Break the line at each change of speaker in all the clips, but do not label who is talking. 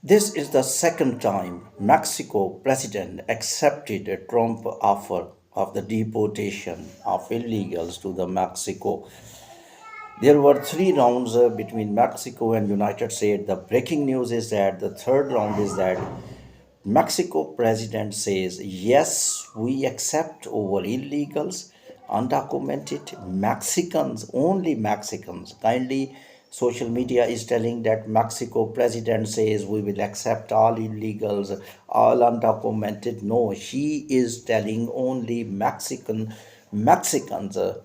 This is the second time Mexico president accepted a Trump offer of the deportation of illegals to the Mexico. There were three rounds between Mexico and United States. The breaking news is that the third round is that Mexico president says, yes, we accept over illegals, undocumented Mexicans, only Mexicans. Kindly, social media is telling that Mexico president says we will accept all illegals, all undocumented. No, she is telling only Mexicans, illegals,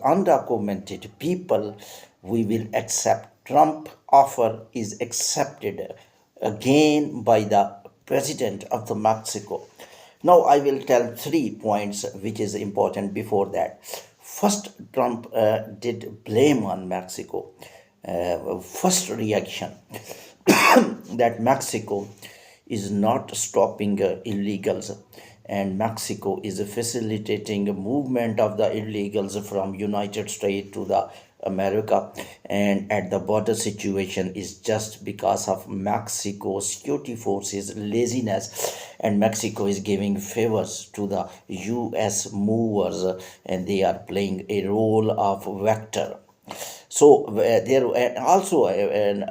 undocumented people, we will accept. Trump offer is accepted again by the president of the Mexico. Now I will tell 3 points which is important before that. First, Trump did blame on Mexico. First reaction that Mexico is not stopping illegals, and Mexico is facilitating movement of the illegals from United States to the America, and at the border situation is just because of Mexico security forces laziness, and Mexico is giving favors to the US movers, and they are playing a role of vector. So there and also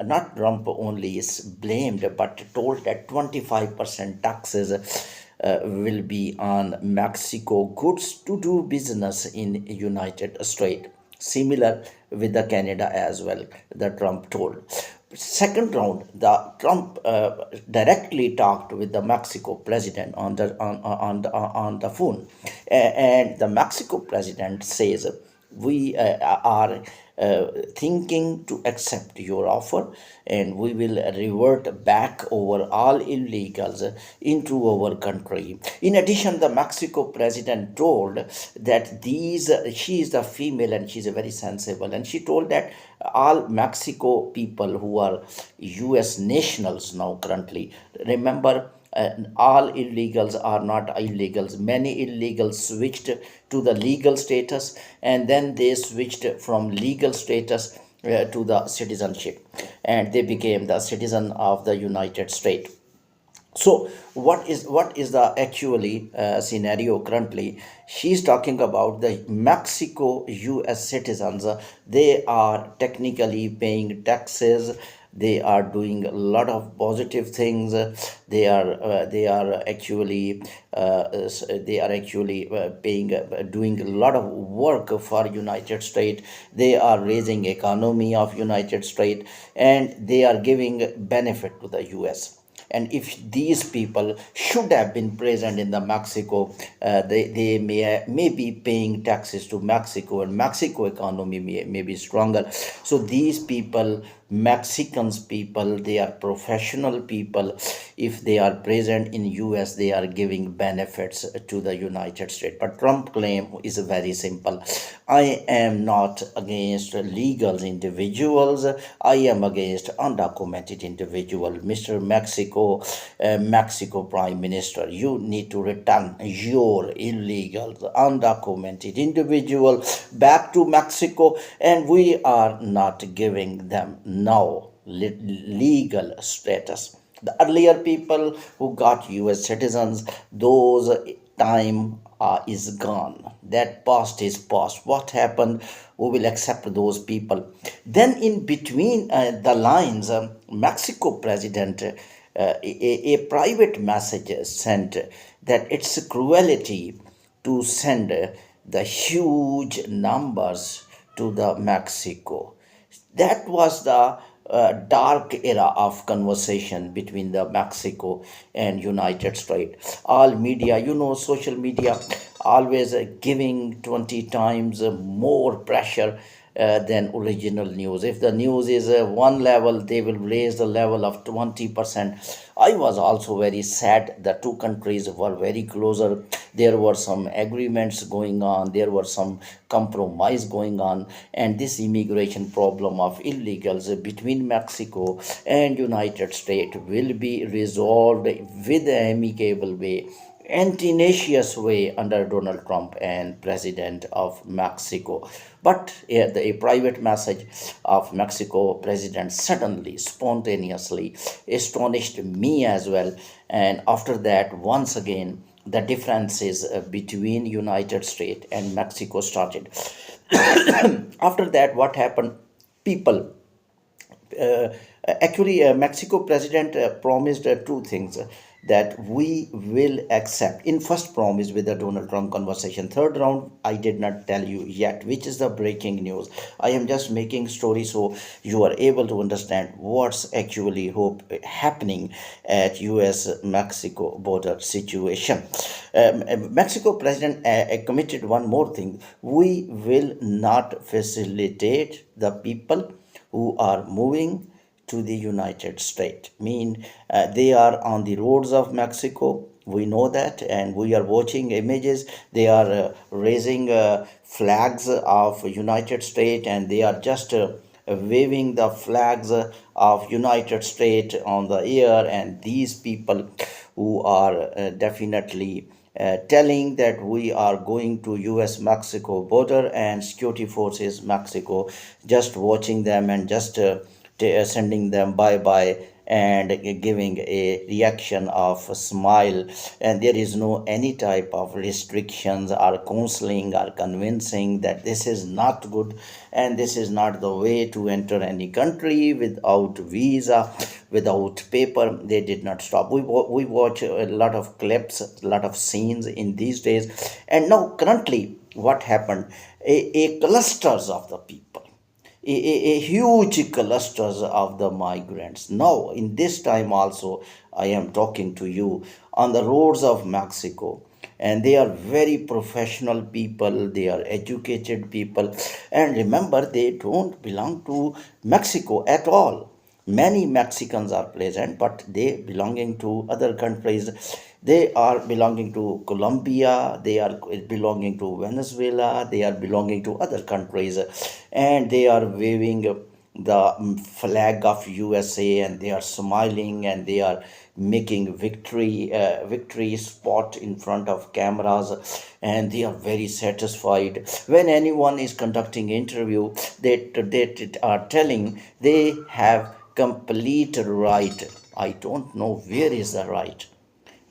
not Trump only is blamed, but told that 25% taxes will be on Mexico goods to do business in United States. Similar with the Canada as well, the Trump told. Second round, the Trump directly talked with the Mexico president on the phone, and the Mexico president says we are thinking to accept your offer, and we will revert back over all illegals into our country. In addition, the Mexico president told that she is the female and she's a very sensible, and she told that all Mexico people who are US nationals now currently, remember, all illegals are not illegals. Many illegals switched to the legal status, and then they switched from legal status to the citizenship, and they became the citizen of the United States. So what is the actually scenario currently? She's talking about the Mexico US citizens. They are technically paying taxes. They are doing a lot of positive things. They are actually paying, doing a lot of work for United States. They are raising economy of United States, and they are giving benefit to the US. And if these people should have been present in the Mexico, they may be paying taxes to Mexico, and Mexico economy may be stronger. So these people, Mexicans people, they are professional people. If they are present in US, they are giving benefits to the United States. But Trump claim is very simple. I am not against legal individuals. I am against undocumented individual. Mr. Mexico Prime Minister, you need to return your illegal, undocumented individual back to Mexico, and we are not giving them now legal status. The earlier people who got US citizens, those time is gone. That past is past. What happened? We will accept those people. Then, in between the lines, Mexico president a private message sent that it's a cruelty to send the huge numbers to the Mexico. That was the dark era of conversation between the Mexico and United States. All media, social media, always giving 20 times more pressure than original news. If the news is one level, they will raise the level of 20%. I was also very sad. The two countries were very closer. There were some agreements going on. There were some compromise going on. And this immigration problem of illegals between Mexico and United States will be resolved with an amicable way anti-tenacious way under Donald Trump and President of Mexico. But a private message of Mexico president suddenly, spontaneously astonished me as well. And after that, once again, the differences between United States and Mexico started. After that, what happened? People uh, Mexico president promised two things that we will accept. In first promise with the Donald Trump conversation, third round I did not tell you yet, which is the breaking news. I am just making story so you are able to understand what's actually happening at U.S. Mexico border situation. Mexico president committed one more thing: we will not facilitate the people who are moving to the United States. Mean they are on the roads of Mexico. We know that, and we are watching images. They are raising flags of United States, and they are just waving the flags of United States on the air. And these people who are definitely telling that we are going to US Mexico border, and security forces Mexico just watching them and just sending them bye bye and giving a reaction of a smile, and there is no any type of restrictions or counseling or convincing that this is not good and this is not the way to enter any country without visa, without paper. They did not stop. We watch a lot of clips, a lot of scenes in these days. And now currently what happened, a clusters of the people, a huge clusters of the migrants. Now, in this time also, I am talking to you on the roads of Mexico, and they are very professional people, they are educated people, and remember, they don't belong to Mexico at all. Many Mexicans are present, but they belonging to other countries. They are belonging to Colombia, they are belonging to Venezuela, they are belonging to other countries, and they are waving the flag of USA, and they are smiling, and they are making victory spot in front of cameras, and they are very satisfied. When anyone is conducting interview, they are telling they have complete right. I don't know where is the right.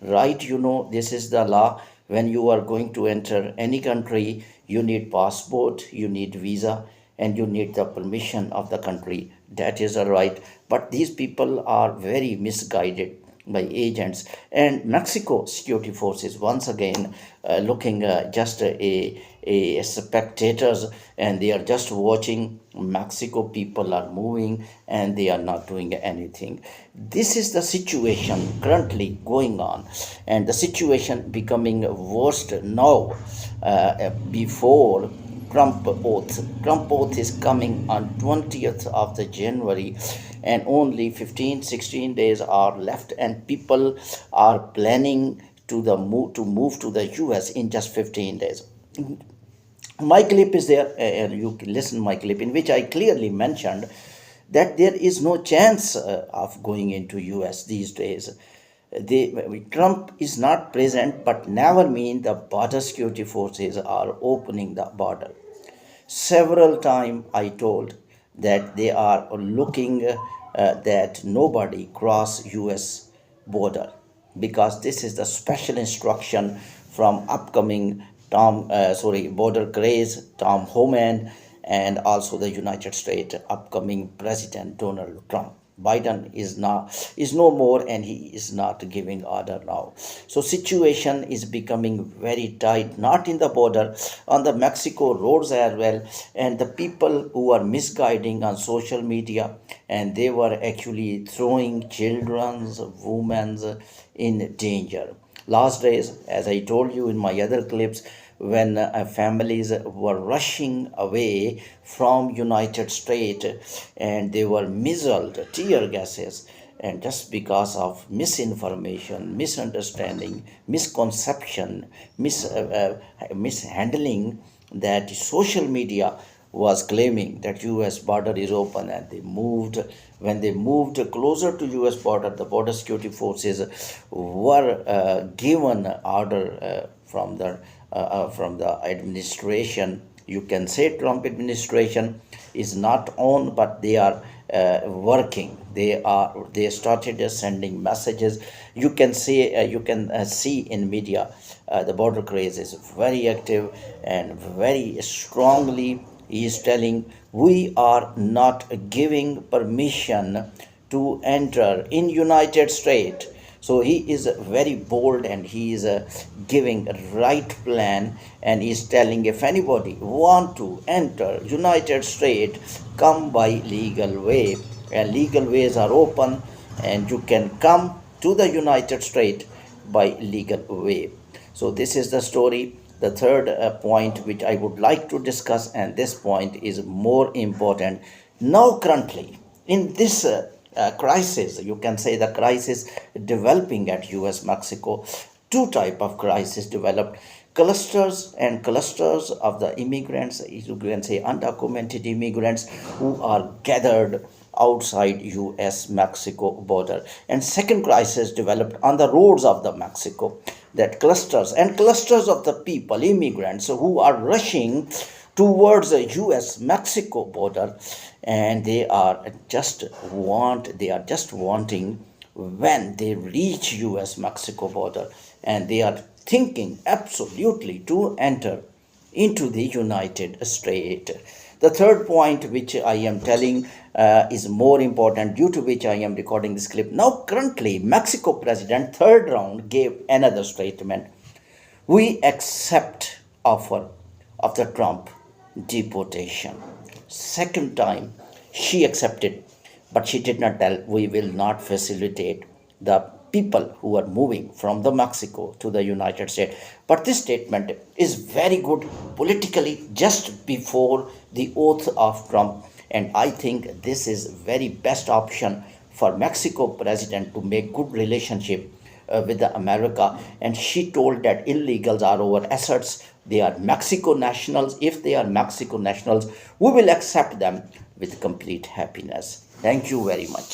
Right, this is the law. When you are going to enter any country, you need passport, you need visa, and you need the permission of the country. That is a right. But these people are very misguided by agents, and Mexico security forces once again looking just a spectators, and they are just watching. Mexico people are moving and they are not doing anything. This is the situation currently going on, and the situation becoming worse now. Before Trump oath. Trump oath is coming on 20th of the January, and only 15, 16 days are left, and people are planning to move to the US in just 15 days. My clip is there, and you can listen my clip, in which I clearly mentioned that there is no chance of going into US these days. Trump is not present, but never mean the border security forces are opening the border. Several times I told that they are looking that nobody cross US border, because this is the special instruction from upcoming border craze Tom Homan, and also the United States upcoming President Donald Trump. Biden is no more, and he is not giving order now. So situation is becoming very tight, not in the border, on the Mexico roads as well, and the people who are misguiding on social media, and they were actually throwing children's, women's in danger. Last days, as I told you in my other clips, when families were rushing away from United States, and they were missiles, tear gases, and just because of misinformation, misunderstanding, misconception, mishandling, that social media was claiming that U.S. border is open, and when they moved closer to U.S. border, the border security forces were given order from the administration. You can say Trump administration is not on, but they are working. They started sending messages. You can see in media the border craze is very active and very strongly. He is telling we are not giving permission to enter in United States. So he is very bold, and he is giving a right plan, and he is telling if anybody want to enter United States, come by legal way, and legal ways are open, and you can come to the United States by legal way. So this is the story. The third point which I would like to discuss, and this point is more important now currently in this crisis. You can say the crisis developing at US Mexico. Two type of crisis developed: clusters and clusters of the immigrants, you can say undocumented immigrants, who are gathered outside US Mexico border. And second crisis developed on the roads of the Mexico, that clusters and clusters of the people, immigrants, who are rushing towards the US Mexico border, and they are just wanting when they reach US Mexico border, and they are thinking absolutely to enter into the United States. The third point which I am telling is more important, due to which I am recording this clip. Now currently Mexico president third round gave another statement: we accept offer of the Trump deportation. Second time she accepted, but she did not tell we will not facilitate the people who are moving from the Mexico to the United States. But this statement is very good politically just before the oath of Trump, and I think this is very best option for Mexico president to make good relationship with the America. And she told that illegals are our assets. They are Mexico nationals. If they are Mexico nationals, we will accept them with complete happiness. Thank you very much.